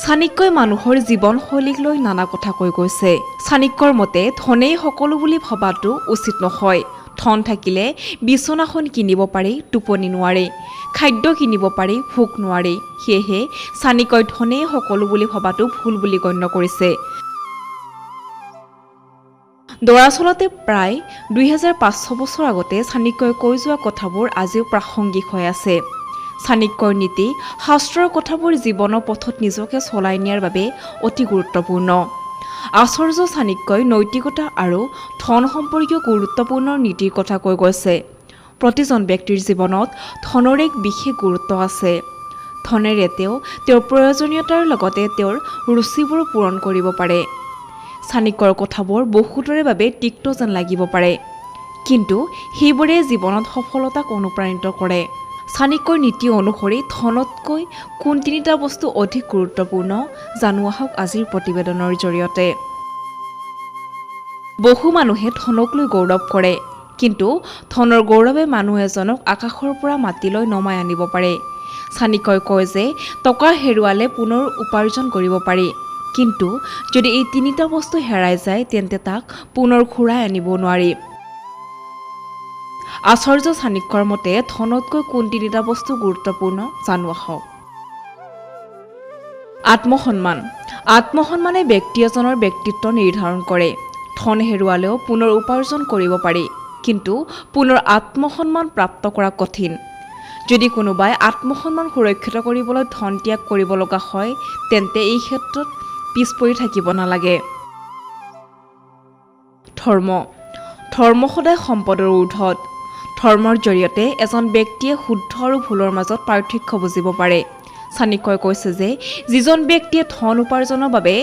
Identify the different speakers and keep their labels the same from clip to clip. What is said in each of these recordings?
Speaker 1: চাণক্যই মানুহৰ জীৱনশৈলীক লৈ নানা কথা কৈ গৈছে। চাণক্যৰ মতে ধনেই সকলো বুলি ভবাটো উচিত নহয়। ধন থাকিলে বিচনাখন কিনিব পাৰি, টোপনি নোৱাৰি, খাদ্য কিনিব পাৰি, ভোক নোৱাৰি। সেয়েহে চাণক্যই ধনেই সকলো বুলি ভবাটো ভুল বুলি গণ্য কৰিছে। দৰাচলতে প্ৰায় 2500 বছৰ আগতে চাণক্যই কৈ যোৱা কথাবোৰ আজিও প্ৰাসংগিক হৈ আছে। চাণক্যৰ নীতি শাস্ত্ৰৰ কথাবোৰ জীৱনৰ পথত নিজকে চলাই নিয়াৰ বাবে অতি গুৰুত্বপূৰ্ণ। আচাৰ্য চাণক্যই নৈতিকতা আৰু ধন সম্পৰ্কীয় গুৰুত্বপূৰ্ণ নীতিৰ কথা কৈ গৈছে। প্ৰতিজন ব্যক্তিৰ জীৱনত ধনৰ এক বিশেষ গুৰুত্ব আছে। ধনেৰে তেওঁৰ প্ৰয়োজনীয়তাৰ লগতে তেওঁৰ ৰুচিবোৰ পূৰণ কৰিব পাৰে। চাণক্যৰ কথাবোৰ বহুতৰে বাবে তিক্ত যেন লাগিব পাৰে, কিন্তু সেইবোৰে জীৱনত সফলতাক অনুপ্ৰাণিত কৰে। চাণক্যৰ নীতি অনুসৰি ধনতকৈ কোন তিনিটা বস্তু অধিক গুৰুত্বপূৰ্ণ জানো আহক আজিৰ প্ৰতিবেদনৰ জৰিয়তে। বহু মানুহে ধনক লৈ গৌৰৱ কৰে, কিন্তু ধনৰ গৌৰৱে মানুহ এজনক আকাশৰ পৰা মাটিলৈ নমাই আনিব পাৰে। চাণক্যই কয় যে টকা হেৰুৱালে পুনৰ উপাৰ্জন কৰিব পাৰি, কিন্তু যদি এই তিনিটা বস্তু হেৰাই যায় তেন্তে তাক পুনৰ ঘূৰাই আনিব নোৱাৰি। আচাৰ্য চাণক্যৰ মতে ধনতকৈ কোন তিনিটা বস্তু গুৰুত্বপূৰ্ণ জানো আহক। আত্মসন্মান। আত্মসন্মানে ব্যক্তি এজনৰ ব্যক্তিত্ব নিৰ্ধাৰণ কৰে। ধন হেৰুৱালেও পুনৰ উপাৰ্জন কৰিব পাৰি, কিন্তু পুনৰ আত্মসন্মান প্ৰাপ্ত কৰা কঠিন। যদি কোনোবাই আত্মসন্মান সুৰক্ষিত কৰিবলৈ ধন ত্যাগ কৰিব লগা হয় তেন্তে এই ক্ষেত্ৰত পিছ পৰি থাকিব নালাগে। ধৰ্ম সদায় সম্পদৰ ঊৰ্ধত। ধৰ্মৰ জৰিয়তে এজন ব্যক্তিয়ে শুদ্ধ আৰু ভুলৰ মাজত পাৰ্থক্য বুজিব পাৰে। চাণক্যই কৈছে যে যিজন ব্যক্তিয়ে ধন উপাৰ্জনৰ বাবে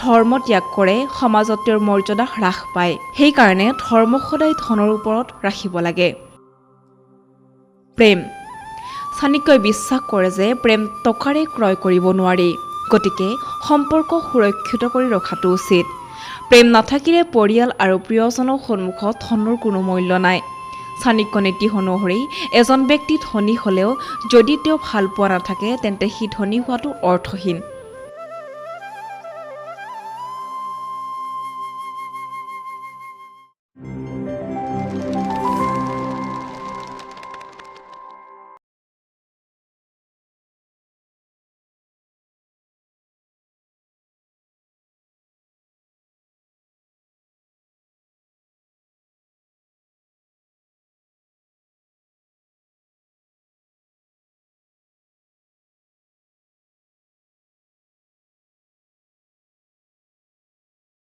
Speaker 1: ধৰ্ম ত্যাগ কৰে সমাজত তেওঁৰ মৰ্যাদা হ্ৰাস পায়। সেইকাৰণে ধৰ্ম সদায় ধনৰ ওপৰত ৰাখিব লাগে। প্ৰেম। চাণক্যই বিশ্বাস কৰে যে প্ৰেম টকাৰে ক্ৰয় কৰিব নোৱাৰি, গতিকে সম্পৰ্ক সুৰক্ষিত কৰি ৰখাটো উচিত। প্ৰেম নাথাকিলে পৰিয়াল আৰু প্ৰিয়জনৰ সন্মুখত ধনৰ কোনো মূল্য নাই। চাণক্য নীতি অনুসৰি এজন ব্যক্তি ধনী হ'লেও যদি তেওঁ ভাল পোৱা নাথাকে তেন্তে সি ধনী হোৱাটো অৰ্থহীন।